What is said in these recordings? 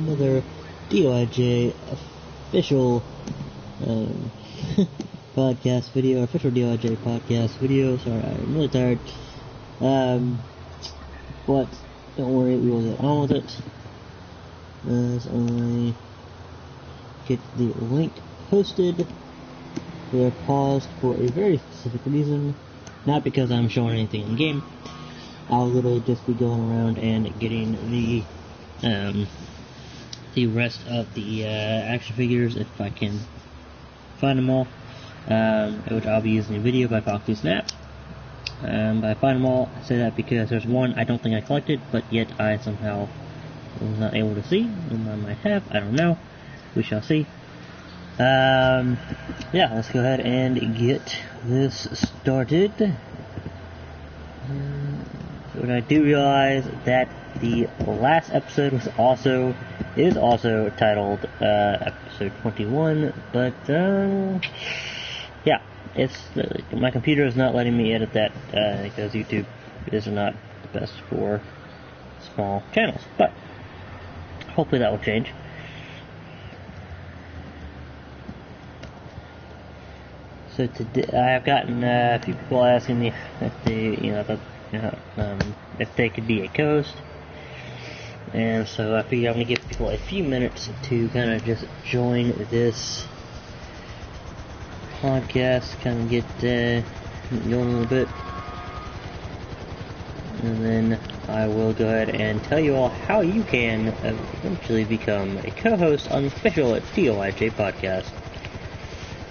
another DOIJ official podcast video, official DOIJ podcast video. Sorry, I'm really tired. But don't worry, we will get on with it as I get the link posted. We are paused for a very specific reason, not because I'm showing anything in the game. I'll literally just be going around and getting the rest of the action figures if I can find them all, which I'll be using a video by Foxy Snaps. I find them all. I say that because there's one I don't think I collected, but yet I somehow was not able to see, and I might have, I don't know. We shall see. Yeah, let's go ahead and get this started. But I do realize that the last episode is also titled episode 21, but yeah, my computer is not letting me edit that because YouTube is not the best for small channels, but hopefully that will change. So today, I have gotten a few people asking me if they could be a co-host, and so I figured I'm going to give people a few minutes to kind of just join this podcast, kind of get going a little bit, and then I will go ahead and tell you all how you can eventually become a co-host on the official DOIJ podcast.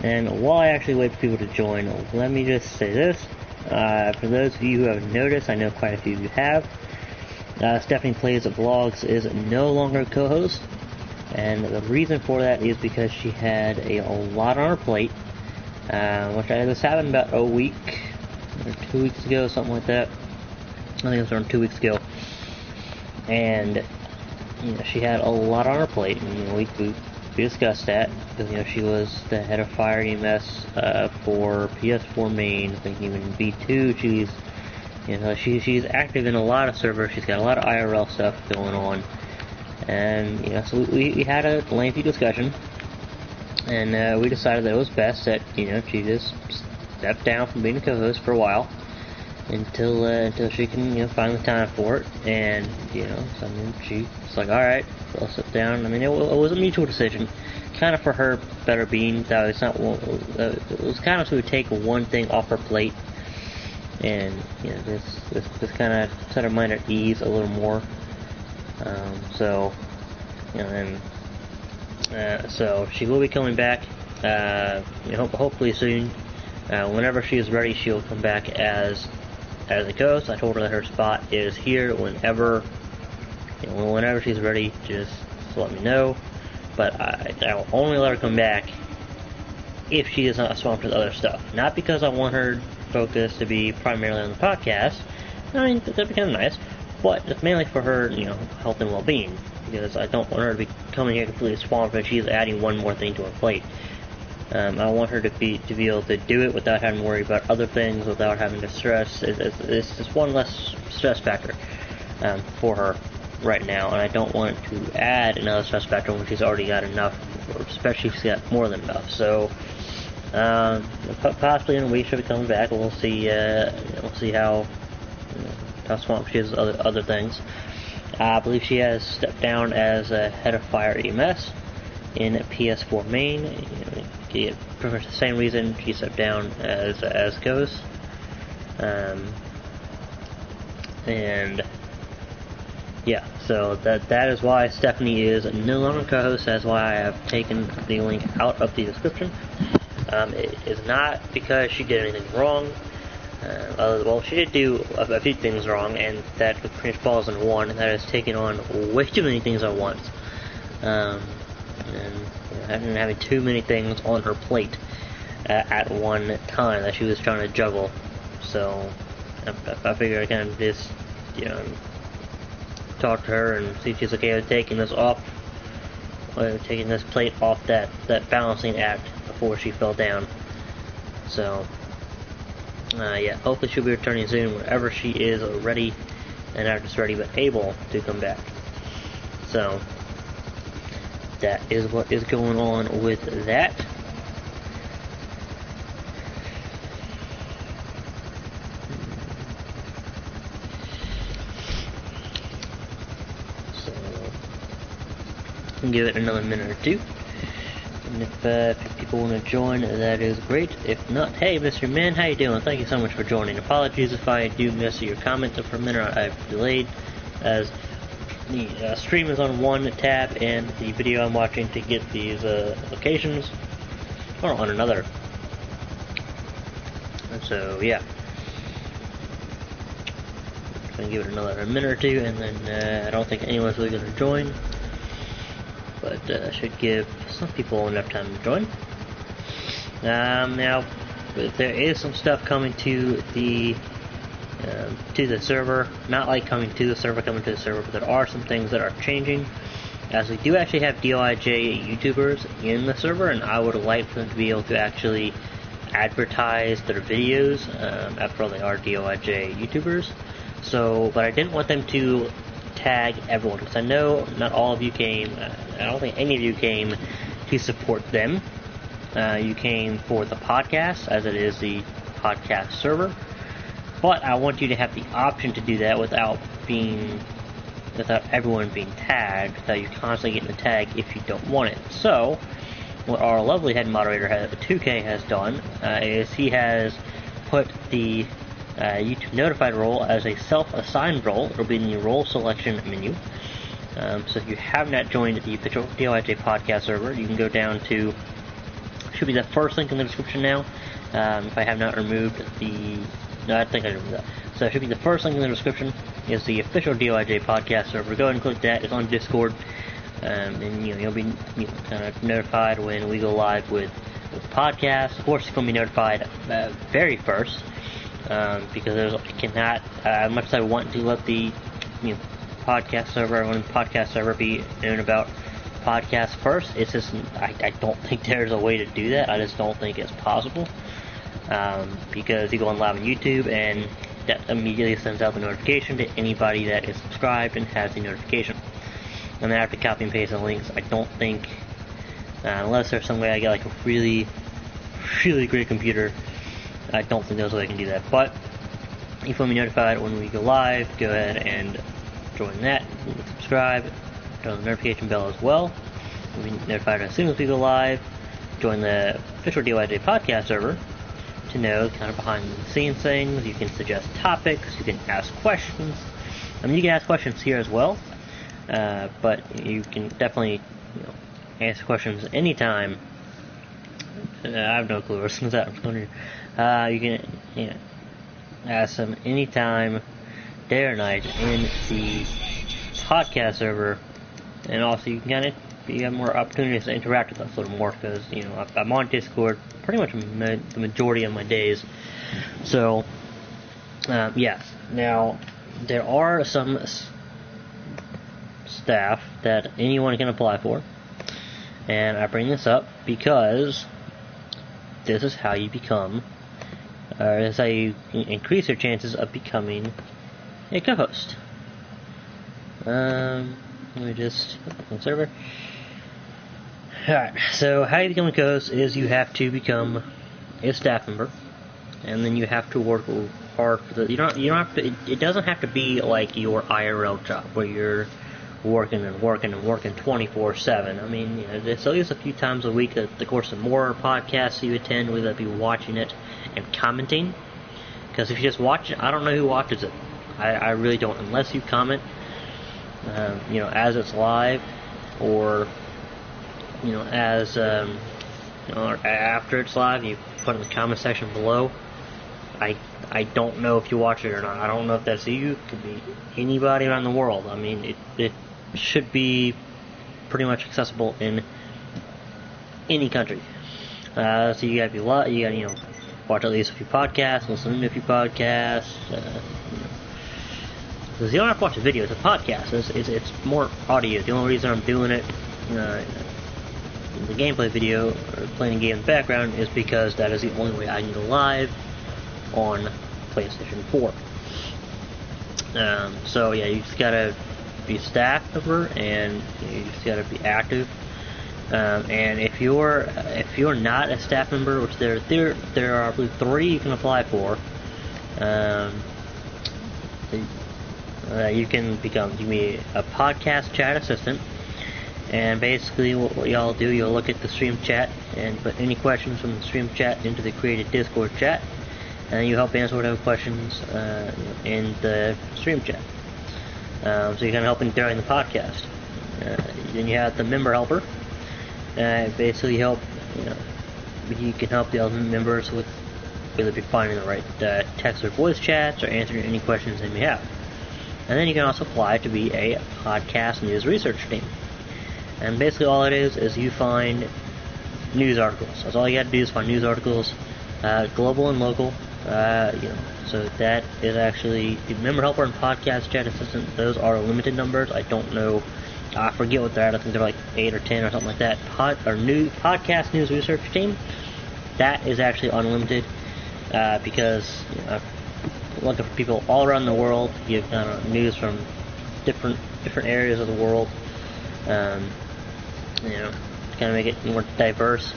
And while I actually wait for people to join, let me just say this. For those of you who have noticed, I know quite a few of you have, Stephanie Plays Vlogs is no longer a co-host, and the reason for that is because she had a lot on her plate, which this happened about a week, or 2 weeks ago, something like that. I think it was around 2 weeks ago, and she had a lot on her plate, and we discussed that, because she was the head of Fire EMS for PS4 main, I think even B2. She's active in a lot of servers. She's got a lot of IRL stuff going on, and so we had a lengthy discussion, and we decided that it was best that she just step down from being a co-host for a while until she can find the time for it. And so she's like, all right, I'll sit down. It was a mutual decision, kind of for her better being. That it's not. It was kind of to take one thing off her plate, and this kind of set her mind at ease a little more. So she will be coming back. Hopefully soon. Whenever she is ready, she'll come back as a co-host. I told her that her spot is here whenever she's ready. Just let me know. But I'll only let her come back if she is not swamped with other stuff. Not because I want her focus to be primarily on the podcast. That'd be kind of nice. But it's mainly for her, health and well-being. Because I don't want her to be coming here completely swamped and she's adding one more thing to her plate. I want her to be able to do it without having to worry about other things, without having to stress. It's just one less stress factor for her right now, and I don't want to add another stress factor when she's already got enough, or especially if she's got more than enough. So possibly in a week she'll be coming back, and we'll see how swamped she is with other things. I believe she has stepped down as a head of Fire EMS in PS4 main. Pretty much the same reason she stepped down as Ghost. And yeah, so that is why Stephanie is no longer co-host. That's why I have taken the link out of the description. It is not because she did anything wrong. Well, she did do a few things wrong, and that pretty much falls into one, and that is taking on way too many things at once. And having too many things on her plate at one time that she was trying to juggle. So I figured I kind of just, talk to her and see if she's okay with taking this plate off that balancing act before she fell down. So yeah, hopefully she'll be returning soon whenever she is ready, and not just ready but able to come back. So that is what is going on with that. So, give it another minute or two. And if people want to join, that is great. If not, hey, Mr. Man, how you doing? Thank you so much for joining. Apologies if I do miss your comments for a minute. I've delayed, as the stream is on one tab, and the video I'm watching to get these locations are on another. So, yeah. I'm going to give it another minute or two, and then I don't think anyone's really going to join. But should give some people enough time to join. Now, there is some stuff coming to the server. Not like coming to the server, but there are some things that are changing. As we do actually have DOIJ YouTubers in the server, and I would like for them to be able to actually advertise their videos. After all, they are DOIJ YouTubers. So, but I didn't want them to tag everyone, because I know not all of you came, I don't think any of you came to support them. You came for the podcast, as it is the podcast server, but I want you to have the option to do that without everyone being tagged, without you constantly getting the tag if you don't want it. So, what our lovely head moderator, 2K, has done is he has put the YouTube notified role as a self-assigned role. It'll be in the role selection menu. So if you have not joined the official DOIJ podcast server, you can go down to, should be the first link in the description now. If I have not removed no, I think I removed that. So it should be the first link in the description is the official DOIJ podcast server. Go ahead and click that. It's on Discord, and you'll be kind of notified when we go live with the podcast. Of course, you're going to be notified very first. Because as much as I want to let the podcast server be known about podcasts first, it's just I don't think there's a way to do that. I just don't think it's possible, because you go on live on YouTube, and that immediately sends out the notification to anybody that is subscribed and has the notification. And then I have to copy and paste the links. I don't think, unless there's some way I get like a really, really great computer, I don't think there's a way I can do that. But if you want to be notified when we go live, go ahead and join that. Subscribe, turn on the notification bell as well. You'll be notified as soon as we go live. Join the official DOIJ podcast server to know kind of behind the scenes things. You can suggest topics, you can ask questions. I mean, you can ask questions here as well, but you can definitely ask questions anytime. I have no clue what's that. You can ask them anytime, day or night, in the podcast server, and also you have more opportunities to interact with us a little more, because I'm on Discord pretty much the majority of my days. So yes. Now there are some staff that anyone can apply for, and I bring this up because this is how you become, or this is how you increase your chances of becoming a co-host. Let me just open the server. Alright, so how you become a co-host is you have to become a staff member, and then you have to work hard for the. You don't have to. It doesn't have to be like your IRL job where you're working 24/7. I mean, there's at least a few times a week that, of course, the more podcasts you attend, whether that be watching it and commenting. Because if you just watch it, I don't know who watches it. I really don't, unless you comment, as it's live, or as or after it's live, you put in the comment section below. I don't know if you watch it or not. I don't know if that's you. It could be anybody around the world. I mean, it should be pretty much accessible in any country. So you gotta watch at least a few podcasts, listen to a few podcasts. Because you don't have to watch a video; it's a podcast. It's more audio. The only reason I'm doing it, the gameplay video or playing a game in the background, is because that is the only way I can go live on PlayStation 4. So yeah, you just gotta be a staff member, and you just gotta be active And if you're not a staff member, which there are I believe 3 you can apply for, you can be a podcast chat assistant. And basically, what y'all do, you'll look at the stream chat and put any questions from the stream chat into the created Discord chat, and you help answer whatever questions in the stream chat. So you're kind of helping during the podcast. Then you have the member helper. Basically, you can help the other members with whether you're finding the right text or voice chats or answering any questions they may have. And then you can also apply to be a podcast news research team. And basically all it is you find news articles. That's all you got to do is find news articles, global and local. So that is actually the member helper and podcast chat assistant. Those are limited numbers. I don't know. I forget what they're at. I think they're like 8 or 10 or something like that. Podcast news research team. That is actually unlimited because I'm looking for people all around the world. You have news from different areas of the world. To kind of make it more diverse.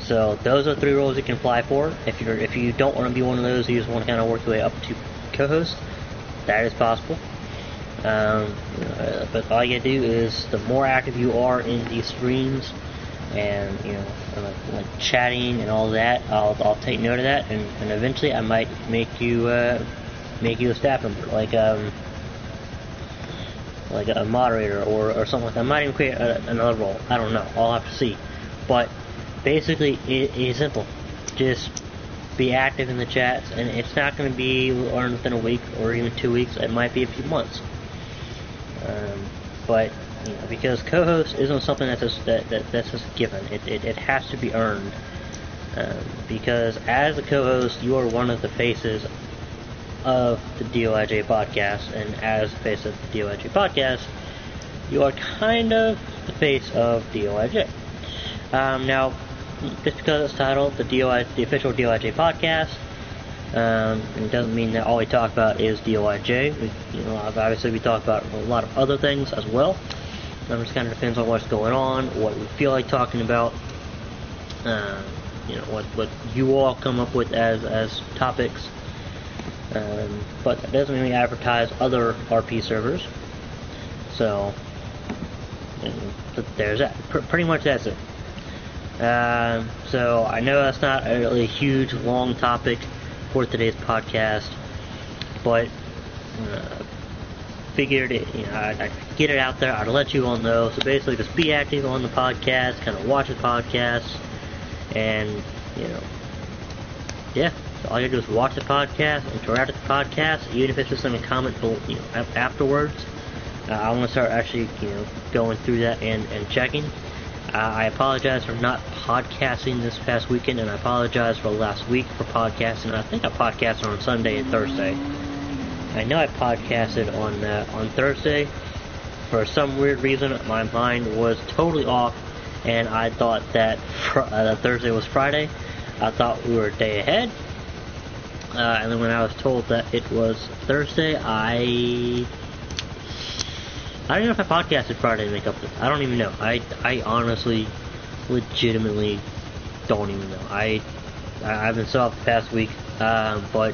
So those are 3 roles you can apply for. If you don't want to be one of those, you just want to kind of work your way up to co-host, that is possible. But all you gotta do is, the more active you are in these streams, and like chatting and all that, I'll take note of that, and eventually I might make you a staff member, like a moderator or something like that. I might even create another role. I don't know. I'll have to see. But basically, it is simple. Just be active in the chats, and it's not going to be learned within a week or even 2 weeks. It might be a few months. But because co-host isn't something that's just given. It has to be earned. Because as a co-host, you are one of the faces of the DOIJ podcast, and as the face of the DOIJ podcast, you are kind of the face of DOIJ. Now, just because it's titled the official DOIJ podcast, it doesn't mean that all we talk about is DOIJ. Obviously we talk about a lot of other things as well. It just kind of depends on what's going on, what we feel like talking about, what you all come up with as topics. But that doesn't mean we advertise other RP servers. So there's that. Pretty much that's it. So I know that's not a really huge, long topic for today's podcast, but figured I'd get it out there. I'd let you all know. So basically, just be active on the podcast, kind of watch the podcast, and yeah. So all you gotta do is watch the podcast, interact with the podcast, even if it's just in a comment afterwards. I want to start actually going through that and checking. I apologize for not podcasting this past weekend, and I apologize for last week for podcasting. I think I podcasted on Sunday and Thursday. I know I podcasted on Thursday. For some weird reason, my mind was totally off, and I thought that Thursday was Friday. I thought we were a day ahead. And then when I was told that it was Thursday, I don't know if I podcasted Friday to make up this. I don't even know. I honestly, legitimately don't even know. I've been so off the past week, but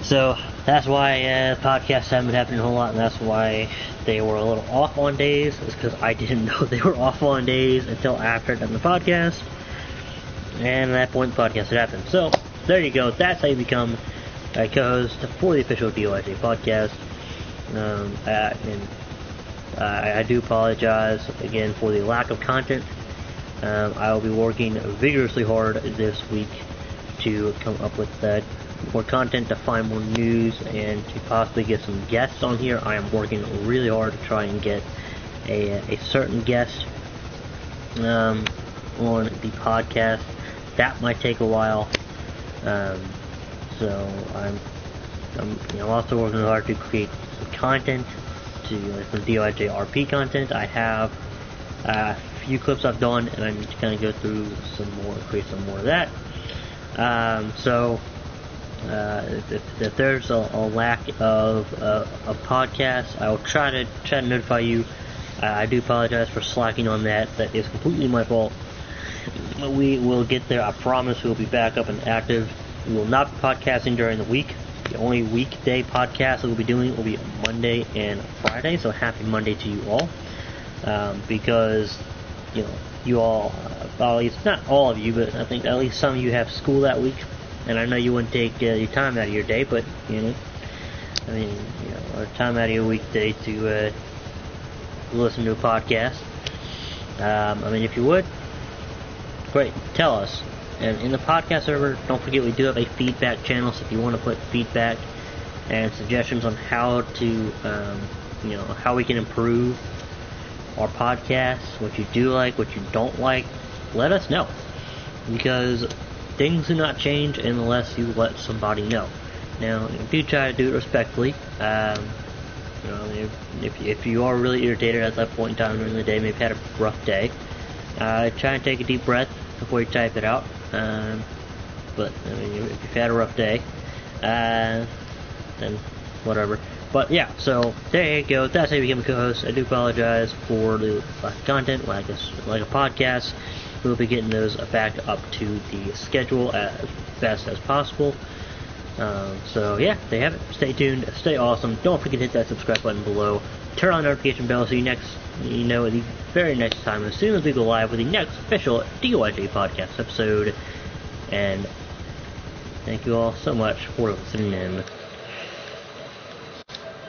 so that's why podcasts haven't been happening a whole lot, and that's why they were a little off on days. Is because I didn't know they were off on days until after I'd done the podcast, and at that point the podcast had happened. So there you go. That's how you become a co-host for the official DOIJ podcast. I do apologize again for the lack of content. I will be working vigorously hard this week to come up with more content, to find more news, and to possibly get some guests on here. I am working really hard to try and get a certain guest on the podcast. That might take a while. So I'm also working hard to create some content, some DOIJ RP content. I have a few clips I've done, and I need to kind of go through some more, create some more of that. If there's a lack of podcasts, I will try to notify you I do apologize for slacking on that. That is completely my fault. We will get there. I promise we will be back up and active. We will not be podcasting during the week. The only weekday podcast that we'll be doing will be Monday and Friday. So happy Monday to you all. Because, you all, well, at least not all of you, but I think at least some of you have school that week. And I know you wouldn't take your time out of your day, but, or time out of your weekday to listen to a podcast. If you would, great, tell us. And in the podcast server, don't forget we do have a feedback channel, so if you want to put feedback and suggestions on how to, how we can improve our podcast, what you do like, what you don't like, let us know. Because things do not change unless you let somebody know. Now, do try to do it respectfully. If you are really irritated at that point in time during the day, maybe had a rough day, try and take a deep breath before you type it out. But if you've had a rough day, then whatever. But yeah, so there you go. That's how you become a co-host. I do apologize for the lack of content, like a podcast. We'll be getting those back up to the schedule as best as possible. So yeah, there you have it. Stay tuned, stay awesome. Don't forget to hit that subscribe button below. Turn on the notification bell so you know the very next time, as soon as we go live with the next official DOIJ podcast episode. And thank you all so much for listening in.